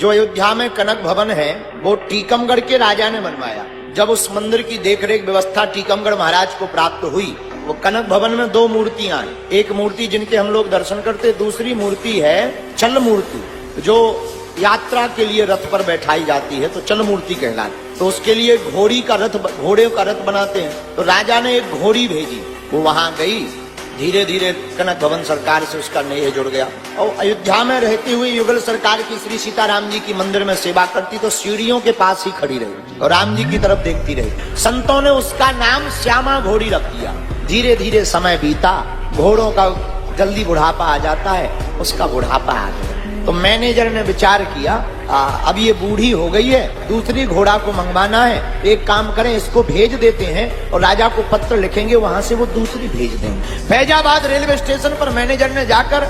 जो अयोध्या में कनक भवन है वो टीकमगढ़ के राजा ने बनवाया। जब उस मंदिर की देखरेख व्यवस्था टीकमगढ़ महाराज को प्राप्त हुई, वो कनक भवन में दो मूर्तियां हैं। एक मूर्ति जिनके हम लोग दर्शन करते, दूसरी मूर्ति है चल मूर्ति, जो यात्रा के लिए रथ पर बैठाई जाती है, तो चल मूर्ति कहलाती। तो उसके लिए घोड़े का रथ बनाते हैं। तो राजा ने एक घोड़ी भेजी, वो वहां गई। धीरे धीरे कनक भवन सरकार से उसका नेह जुड़ गया। और अयोध्या में रहते हुए युगल सरकार की श्री सीताराम जी की मंदिर में सेवा करती, तो सीढ़ियों के पास ही खड़ी रही और राम जी की तरफ देखती रही। संतों ने उसका नाम श्यामा घोड़ी रख दिया। धीरे धीरे समय बीता, घोड़ों का जल्दी बुढ़ापा आ जाता है, उसका बुढ़ापा आ गया। तो मैनेजर ने विचार किया, अब ये बूढ़ी हो गई है, दूसरी घोड़ा को मंगवाना है, एक काम करें, इसको भेज देते हैं और राजा को पत्र लिखेंगे, वहां से वो दूसरी भेज देंगे। फैजाबाद रेलवे स्टेशन पर मैनेजर ने जाकर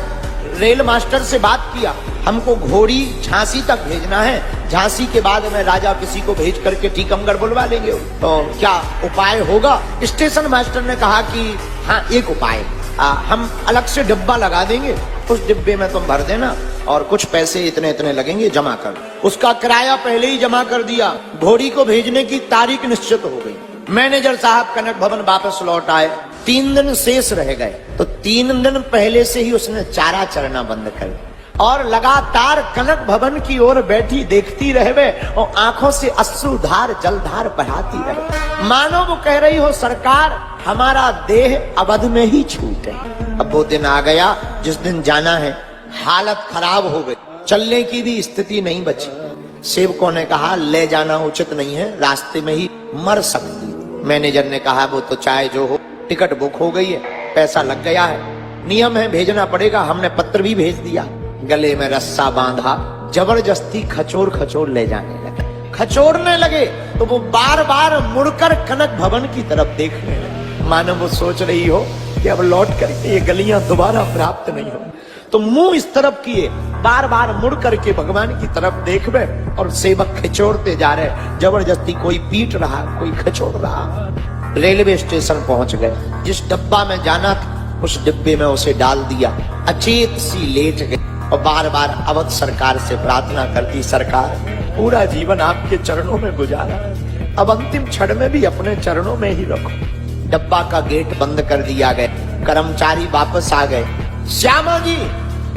रेल मास्टर से बात किया, हमको घोड़ी झांसी तक भेजना है, झांसी के बाद में राजा किसी को भेज करके टीकमगढ़ बुलवा लेंगे, तो क्या उपाय होगा? स्टेशन मास्टर ने कहा कि हाँ, एक उपाय, हम अलग से डिब्बा लगा देंगे, उस डिब्बे में तुम भर देना और कुछ पैसे इतने इतने लगेंगे, जमा कर। उसका किराया पहले ही जमा कर दिया। घोड़ी को भेजने की तारीख निश्चित हो गई। मैनेजर साहब कनक भवन वापस लौट आए। 3 दिन शेष रह गए, तो 3 दिन पहले से ही उसने चारा चरना बंद कर दिया और लगातार कनक भवन की ओर बैठी देखती रहे और आंखों से अश्रुधार जलधार बहाती रहे, मानो वो कह रही हो, सरकार हमारा देह अवध में ही छूटे। अब वो दिन आ गया जिस दिन जाना है। हालत खराब हो गई, चलने की भी स्थिति नहीं बची। सेवकों ने कहा ले जाना उचित नहीं है, रास्ते में ही मर सकती। मैनेजर ने कहा वो तो चाहे जो हो, टिकट बुक हो गई है, पैसा लग गया है, नियम है भेजना पड़ेगा। हमने पत्र भी भेज दिया। गले में रस्सा बांधा, जबरदस्ती खचोर खचोर ले जाने लगे। खचोरने लगे तो वो बार बार मुड़कर कनक भवन की तरफ देखने लगे, मानो वो सोच रही हो कि अब लौट करके ये गलियां दोबारा प्राप्त नहीं हो। तो मुंह इस तरफ किए, बार बार मुड़ करके भगवान की तरफ देख बे, और सेवक खिचोड़ते जा रहे, जबरदस्ती कोई पीट रहा, कोई खिचोड़ रहा। रेलवे स्टेशन पहुंच गए। जिस डब्बा में जाना था उस डिब्बे में उसे डाल दिया। अचेत सी लेट गई और बार बार अवध सरकार से प्रार्थना करती, सरकार पूरा जीवन आपके चरणों में गुजारा, अब अंतिम क्षण में भी अपने चरणों में ही रखो। डब्बा का गेट बंद कर दिया गया। कर्मचारी वापस आ गए। श्यामा जी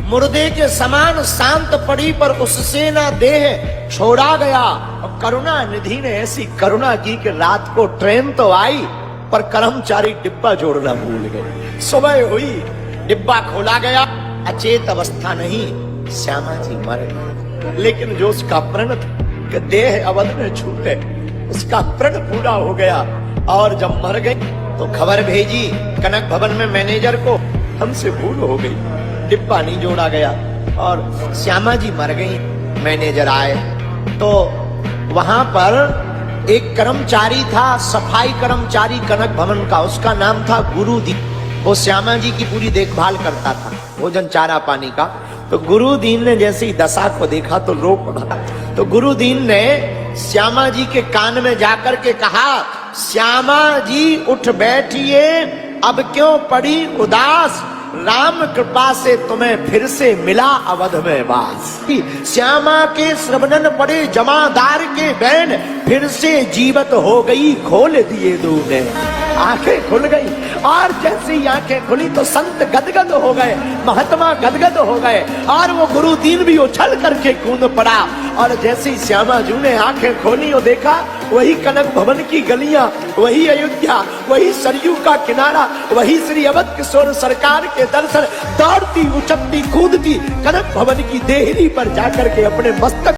मुर्दे के समान शांत पड़ी, पर उससे ना देह छोड़ा गया। और करुणा निधि ने ऐसी करुणा की कि रात को ट्रेन तो आई, पर कर्मचारी डिब्बा जोड़ना भूल गए। सुबह हुई, डिब्बा खोला गया, अचेत अवस्था नहीं, श्यामा जी मर गए। लेकिन जो उसका प्रण था, देह अवध में छूटे, उसका प्रण पूरा हो गया। और जब मर गई तो खबर भेजी कनक भवन में मैनेजर को, हमसे भूल हो गई, डिब्बा नहीं जोड़ा गया और श्यामा जी मर गई। मैनेजर आए तो वहां पर एक कर्मचारी था, सफाई कर्मचारी कनक भवन का, उसका नाम था गुरुदीन। वो श्यामा जी की पूरी देखभाल करता था, भोजन चारा पानी का। तो गुरुदीन ने जैसे ही दशा को देखा तो रो पड़ा। तो गुरुदीन ने श्यामा जी के कान में जाकर के कहा, श्यामा जी उठ बैठिए, अब क्यों पड़ी उदास, राम कृपा से तुम्हें फिर से मिला अवध में वास। श्यामा के श्रवणन पड़े जमादार के बैन, फिर से जीवत हो गई, खोल दिए दूने। आंखें खुल गई और जैसे ही आंखें खुली तो संत गदगद हो गए, महात्मा गदगद हो गए और वो गुरुदीन भी उछल करके कूद पड़ा। और जैसे ही श्यामा जी ने आंखें खोली और देखा, वही कनक भवन की गलियां, वही अयोध्या, वही सरयू का किनारा, वही श्री अवध किशोर सरकार के दर्शन, दौड़ती उछलती कूदती कनक भवन की देहरी पर जाकर के अपने मस्तक